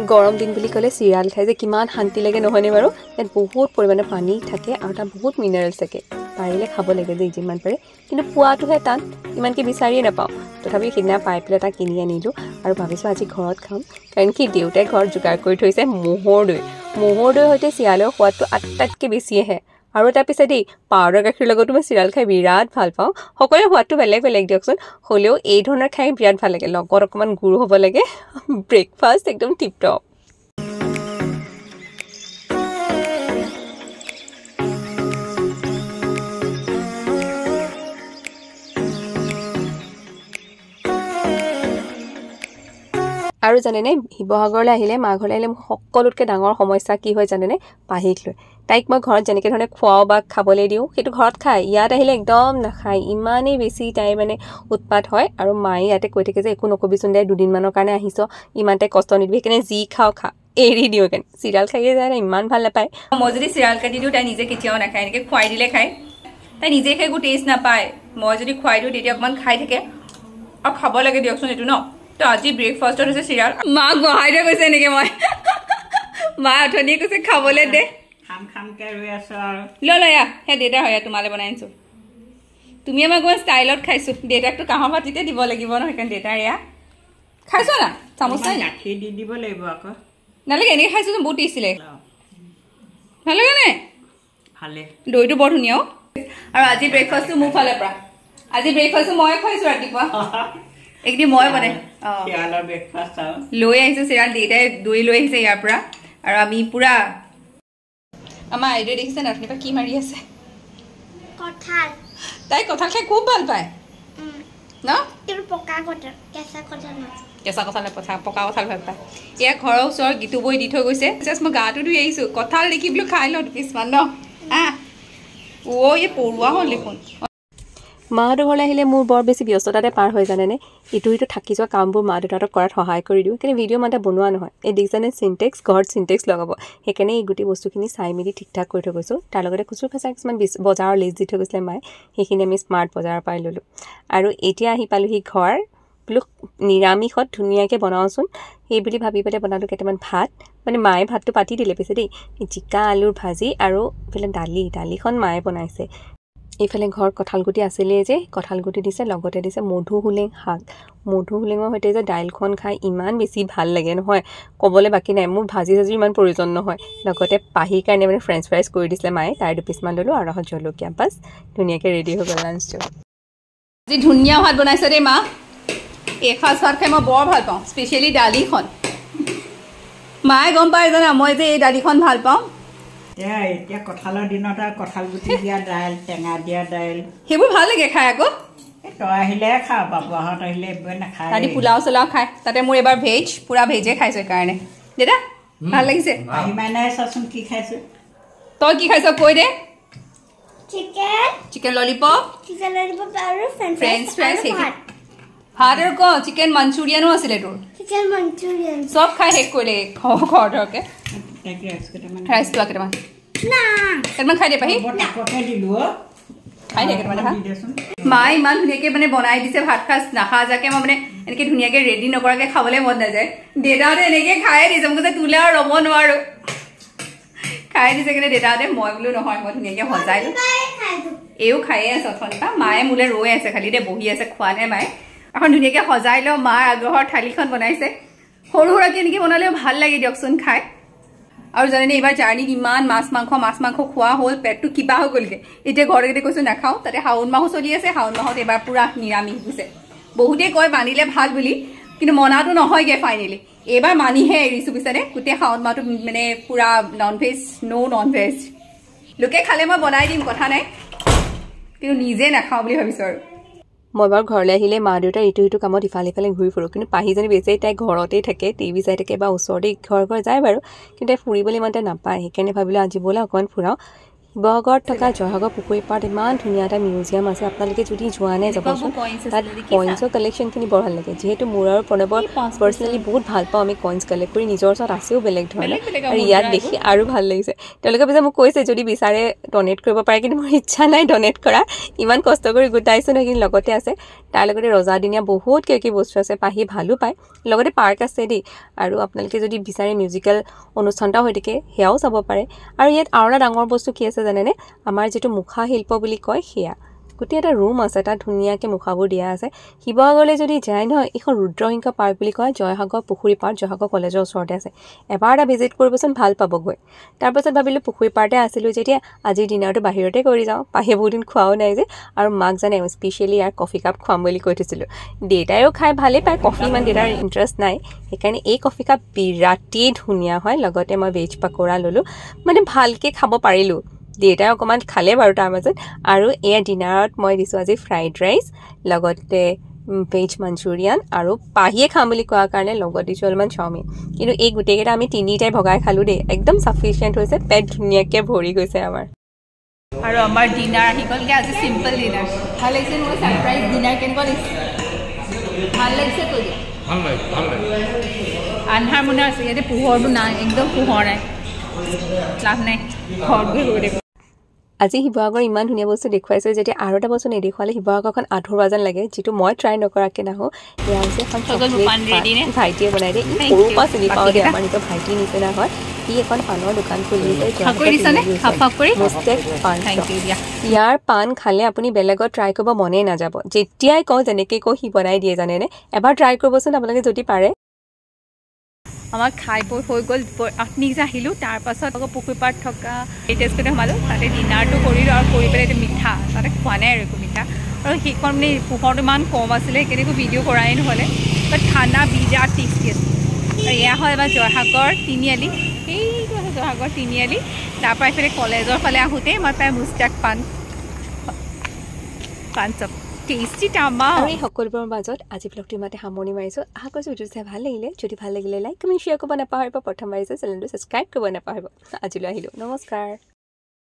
গৰম দিন বুলি ক'লে চিৰিয়াল খাই যে কিমান শান্তি লাগে নহয়নে বাৰু ইয়াত বহুত পৰিমাণে পানী থাকে আৰু তাত বহুত মিনাৰেলছ থাকে পাৰিলে খাব লাগে যে যিমান পাৰে কিন্তু পোৱাটোহে টান ইমানকৈ বিচাৰিয়ে নাপাওঁ তথাপি সিদিনা পাই পেলাই তাক কিনি আনিলোঁ আৰু ভাবিছোঁ আজি ঘৰত খাম কাৰণ কি দেউতাই ঘৰত যোগাৰ কৰি থৈছে ম'হৰ দৈৰ সৈতে চিৰিয়ালৰ সোৱাদটো আটাইতকৈ বেছি আহে আৰু তাৰপিছত দেই পাউডাৰ গাখীৰ লগতো মই চিৰিয়াল খাই বিৰাট ভাল পাওঁ সকলোৰে সোৱাদটো বেলেগ বেলেগ দিয়কচোন হ'লেও এই ধৰণৰ খাই বিৰাট ভাল লাগে লগত অকণমান গুড় হ'ব লাগে ব্ৰেকফাষ্ট একদম টিপটপ আৰু জানেনে শিৱসাগৰলৈ আহিলে মা ঘৰলৈ আহিলে মোৰ সকলোতকৈ ডাঙৰ সমস্যা কি হয় জানেনে পাহিক লৈ তাইক মই ঘৰত যেনেকৈ ধৰণে খুৱাওঁ বা খাবলৈ দিওঁ সেইটো ঘৰত খায় ইয়াত আহিলে একদম নাখায় ইমানেই বেছি তাই মানে উৎপাত হয় আৰু মায়ে ইয়াতে কৈ থাকে যে একো নকবিচোন দে দুদিনমানৰ কাৰণে আহিছ ইমানতে কষ্ট নিদিবি সেইকাৰণে যি খাওঁ খা এৰি দিওঁ কাৰণে চিৰিয়াল খায়ে যায় ইমান ভাল নাপায় মই যদি চিৰিয়াল কাটি দিওঁ তাই নিজে কেতিয়াও নাখায় এনেকৈ খুৱাই দিলে খায় তাই নিজে খাই একো টেষ্ট নাপায় মই যদি খুৱাই দিওঁ তেতিয়া অকণমান খাই থাকে আৰু খাব লাগে দিয়কচোন এইটো ন তো আজি ব্ৰেকফাষ্টত হৈছে চিৰিয়াল মাক বহাই দিয়া কৈছে এনেকৈ মই মা অথনিয়ে কৈছে খাবলৈ দে খামকৈ ৰৈ আছো আৰু লয়া সেই দেউতা হয় তোমালৈ বনাই আনিছোঁ তুমি আমাৰ অকণমান ষ্টাইলত খাইছোঁ দেউতাকতো কাঁহৰ ভাতিতে দিব লাগিব ন সেইকাৰণে দেউতাৰ এয়া খাইছ না চামুচ নাই গাখীৰ দি দিব লাগিব আকৌ নালাগে এনেকৈ খাইছোঁ বহুত টেষ্টি লাগে নালাগে নে ভালে দৈটো বৰ ধুনীয়াও আৰু আজি ব্ৰেকফাষ্টটো মোৰ ফালৰ পৰা আজি ব্ৰেকফাষ্টটো মই খুৱাইছোঁ ৰাতিপুৱা একদিন মই বনাই লৈ আহিছোঁ চিৰিয়াল দেউতাই দৈ লৈ আহিছে ইয়াৰ পৰা আৰু আমি পুৰা আমাৰ আইদেউ দেখিছে না আপুনি কি মাৰি আছে কঁঠাল তাই কঁঠাল খাই খুব ভাল পায় ন পকা কঁঠাল কেঁচা কঁঠাল কেঁচা কঁঠাল পকা কঁঠাল ভাল পায় এয়া ঘৰৰ ওচৰৰ গীতু বৈ দি থৈ গৈছে জাষ্ট মই গাটো ধুই আহিছোঁ কঁঠাল দেখি বোলো খাই লওঁ দুপিছমান ন এই পৰুৱা হ'ল দেখোন মা দেউতাৰ ঘৰলৈ আহিলে মোৰ বৰ বেছি ব্যস্ততাতে পাৰ হৈ জানেনে ইটো সিটো থাকি যোৱা কামবোৰ মা দেউতাহঁতক কৰাত সহায় কৰি দিওঁ কিন্তু ভিডিঅ' মাতে বনোৱা নহয় এই দেখিছেনে চিনটেক্স ঘৰত চিনটেক্স লগাব সেইকাৰণে এই গোটেই বস্তুখিনি চাই মেলি ঠিক ঠাক কৰি থৈ গৈছোঁ তাৰ লগতে খুচুৰ খাচা কিছুমান বজাৰৰ লিষ্ট দি থৈ গৈছিলে মায়ে সেইখিনি আমি স্মাৰ্ট বজাৰৰ পৰাই ল'লোঁ আৰু এতিয়া আহি পালোঁহি ঘৰ বোলো নিৰামিষত ধুনীয়াকৈ বনাওঁচোন সেই বুলি ভাবি পেলাই বনালোঁ কেইটামান ভাত মানে মায়ে ভাতটো পাতি দিলে পিছে দেই জিকা আলুৰ ভাজি আৰু এইফালে দালিখন মায়ে বনাইছে এইফালে ঘৰত কঁঠালগুটি আছিলেই যে কঁঠালগুটি দিছে লগতে দিছে মধুসোলেং শাক মধুসোলেঙৰ সৈতে যে দাইলখন খাই ইমান বেছি ভাল লাগে নহয় ক'বলৈ বাকী নাই মোৰ ভাজি চাজি ইমান প্ৰয়োজন নহয় লগতে পাহিৰ কাৰণে মানে ফ্ৰেঞ্চ ফ্ৰাইজ কৰি দিছিলে মায়ে তাৰ দুপিছমান ল'লোঁ আৰু এখন জলকীয়া বাছ ধুনীয়াকৈ ৰেডি হৈ গ'ল লাঞ্চটো আজি ধুনীয়া ভাত বনাইছে দেই মা এসাঁজ ভাত খাই মই বৰ ভাল পাওঁ স্পেচিয়েলি দালিখন মায়ে গম পায় জানা মই যে এই দালিখন ভাল পাওঁ এতিয়া কঁঠালৰ দিনত আৰু কঁঠাল গুটি দিয়া দাইল টেঙা দিয়া দাইল সেইবোৰ ভাল লাগে খাই আকৌ তই আহিলেহে খাওঁ বাবাহঁত আহিলে এইবোৰ নাখায় তাতে পোলাও চোলাও খায় তাতে মোৰ এবাৰ ভেজ পুৰা ভেজে খাইছোঁ সেইকাৰণে দেউতা ভাল লাগিছে আহিমাই চাচোন কি খাইছোঁ তই কি খাইছ কৈ দে চিকেন ললিপপ আৰু ফ্ৰেঞ্চ ফ্ৰাইজ ভাত আৰু ক চিকেন মঞ্চুৰিয়ানো আছিলে তোৰ চিকেন মঞ্চুৰিয়ান চব খাই শেষ কৰিলে ঘৰকে ৰাইচটো কেইটামান খাই দে পাহি খাই দে কেইটামান মায়ে ইমান ধুনীয়াকৈ মানে বনাই দিছে ভাত সাজ নাখাজাকে মই মানে এনেকৈ ধুনীয়াকৈ ৰেডি নকৰাকৈ খাবলৈ মন নাযায় দেউতাহঁতে এনেকৈ খায়ে দিছে মোক যে তোলে আৰু ৰ'ব নোৱাৰোঁ খাই দিছে কিন্তু দেউতাহঁতে মই বোলো নহয় মই ধুনীয়াকৈ সজাই দিওঁ এইও খায়ে আছে অথনিপা মায়ে মোলৈ ৰৈ আছে খালি দে বহি আছে খোৱা নাই মায়ে এখন ধুনীয়াকৈ সজাই লওঁ মাৰ আগ্ৰহৰ থালিখন বনাইছে সৰু সুৰাকৈ এনেকৈ বনালেও ভাল লাগে দিয়কচোন খাই আৰু জানেনে এইবাৰ জাৰ্ণিত ইমান মাছ মাংস খোৱা হ'ল পেটটো কিবা হৈ গ'লগৈ এতিয়া ঘৰতে কৈছোঁ নাখাওঁ তাতে শাওণ মাহো চলি আছে শাওণ মাহত এইবাৰ পূৰা নিৰামিষ হৈছে বহুতেই কয় মানিলে ভাল বুলি কিন্তু মনাটো নহয়গৈ ফাইনেলি এইবাৰ মানিহে এৰিছোঁ বুজিছানে গোটেই শাওণ মাহটো মানে পূৰা নন ভেজ লোকে খালে মই বনাই দিম কথা নাই কিন্তু নিজে নাখাওঁ বুলি ভাবিছোঁ আৰু মই বাৰু ঘৰলৈ আহিলে মা দেউতাৰ ইটো সিটো কামত ইফালে ঘূৰি ফুৰোঁ কিন্তু পাহিজনী বেছি তাই ঘৰতেই থাকে টিভি চাই থাকে বা ওচৰতে ঘৰ যায় বাৰু কিন্তু তাই ফুৰিবলৈ ইমানতে নাপায় সেইকাৰণে ভাবিলোঁ আজি ব'লা অকণমান ফুৰাওঁ শিৱসাগৰত থকা জয়সাগৰ পুখুৰী পাৰত ইমান ধুনীয়া এটা মিউজিয়াম আছে আপোনালোকে যদি যোৱা নাই যাবচোন তাত কইন্সৰ কালেকশ্যনখিনি বৰ ভাল লাগে যিহেতু মোৰ আৰু প্ৰণৱৰ পাৰ্চনেলি বহুত ভাল পাওঁ আমি কইন্স কালেক্ট কৰি নিজৰ ওচৰত আছেও বেলেগ ধৰণৰ আৰু ইয়াত দেখি আৰু ভাল লাগিছে তেওঁলোকে পিছে মোক কৈছে যদি বিচাৰে ডনেট কৰিব পাৰে কিন্তু মোৰ ইচ্ছা নাই ডনেট কৰা ইমান কষ্ট কৰি গোটাইছোঁ নহয় কিন্তু লগতে আছে তাৰ লগতে ৰজাদিনীয়া বহুত কি বস্তু আছে পাহি ভালো পায় লগতে পাৰ্ক আছে দেই আৰু আপোনালোকে যদি বিচাৰে মিউজিকেল অনুষ্ঠান এটা হৈ থাকে সেয়াও চাব পাৰে আৰু ইয়াত আৰু এটা ডাঙৰ বস্তু কি আছে জানেনে আমাৰ যেটো মুখা শিল্প বুলি কয় সেয়া গোটেই এটা ৰুম আছে তাত ধুনীয়াকৈ মুখাবোৰ দিয়া আছে শিৱসাগৰলৈ যদি যায় নহয় এখন ৰুদ্ৰসিংহ পাৰ্ক বুলি কয় জয়সাগৰ পুখুৰী পাৰ জয়সাগৰ কলেজৰ ওচৰতে আছে এবাৰ এটা ভিজিট কৰিবচোন ভাল পাবগৈ তাৰপাছত ভাবিলোঁ পুখুৰী পাৰতে আছিলোঁ যেতিয়া আজিৰ ডিনাৰটো বাহিৰতে কৰি যাওঁ পাহিয়ে বহুত দিন খোৱাও নাই যে আৰু মাক জানে স্পেচিয়েলি ইয়াৰ কফি কাপ খুৱাম বুলি কৈ থৈছিলোঁ দেউতাইও খাই ভালেই পায় কফি ইমান দেউতাৰ ইণ্টাৰেষ্ট নাই সেইকাৰণে এই কফি কাপ বিৰাটেই ধুনীয়া হয় লগতে মই ভেজ পকৰা ল'লোঁ মানে ভালকৈ খাব পাৰিলোঁ দেউতাই অকণমান খালে বাৰু তাৰ মাজত আৰু এয়া ডিনাৰত মই দিছোঁ আজি ফ্ৰাইড ৰাইচ লগতে ভেজ মঞ্চুৰিয়ান আৰু পাহিয়ে খাম বুলি কোৱাৰ কাৰণে লগত দিছোঁ অলপমান চাওমিন কিন্তু এই গোটেইকেইটা আমি তিনিটাই ভগাই খালোঁ দেই একদম চাফিচিয়েণ্ট হৈছে পেট ধুনীয়াকৈ ভৰি গৈছে আমাৰ আৰু আমাৰ ডিনাৰ আহি গ'লগৈ আজি চিম্পল ডিনাৰ ভাল লাগিছে মোৰ ছাৰপ্ৰাইজ ডিনাৰ কেনেকুৱা লাগিছে ভাল লাগিছে কৈ দিয়া ভাল লাগে আন্ধাৰ মুন্ধাৰ আছে ইয়াতে পোহৰটো নাই একদম পোহৰ নাই লাভ নাই ঘৰত গৈ গৈ দেখোঁ আজি শিৱসাগৰ ইমান ধুনীয়া বস্তু দেখুৱাইছোঁ যেতিয়া আৰু এটা বস্তু নেদেখুৱালে শিৱসাগৰখন আধৰুৱা যেন লাগে যিটো মই ট্ৰাই নকৰাকৈ নাহোঁ এয়া হৈছে এখন ভাইটিয়ে বনাই দিয়ে ই সৰুৰ পৰা চিনি পাওঁ দেই আমাৰ নিজৰ ভাইটিৰ নিচিনা হয় ই এখন পাণৰ দোকান খুলিছে ইয়াৰ পাণ খালে আপুনি বেলেগত ট্ৰাই কৰিব মনেই নাযাব যেতিয়াই কওঁ যেনেকৈ কওঁ সি বনাই দিয়ে জানেনে এবাৰ ট্ৰাই কৰিবচোন আপোনালোকে যদি পাৰে আমাৰ খাই বৈ হৈ গ'ল আপুনি যে আহিলোঁ তাৰপাছত আকৌ পুখুৰী পাৰত থকা এই টেষ্টতে সোমালোঁ তাতে ডিনাৰটো কৰিলোঁ আৰু কৰি পেলাই এইটো মিঠা তাতে খোৱা নাই আৰু একো মিঠা আৰু সেইখন মানে পোহৰটো ইমান কম আছিলে সেইকাৰণে একো ভিডিঅ' কৰাই নহ'লে বাট খানা বিৰাট টেষ্টি আছিল আৰু এয়া হয় আমাৰ জয়সাগৰ তিনিআলি সেইটো আছে জয়সাগৰ তিনিআলি তাৰপৰা এইফালে কলেজৰ ফালে আহোঁতে মই প্ৰায় মুস্তাক পাণ চব টেষ্টি টামা আৰু এই সকলোবোৰৰ মাজত আজি ব্লগটো ইমানতে সামৰণি মাৰিছোঁ আশা কৰিছোঁ ভিডিঅ'টো চাই ভাল লাগিলে যদি ভাল লাগিলে লাইক কমেণ্ট শ্বেয়াৰ কৰিব নাপাহৰিব প্ৰথমবাৰ চেনেলটো ছাবস্ক্ৰাইব কৰিব নাপাহৰিব আজিলৈ আহিলোঁ নমস্কাৰ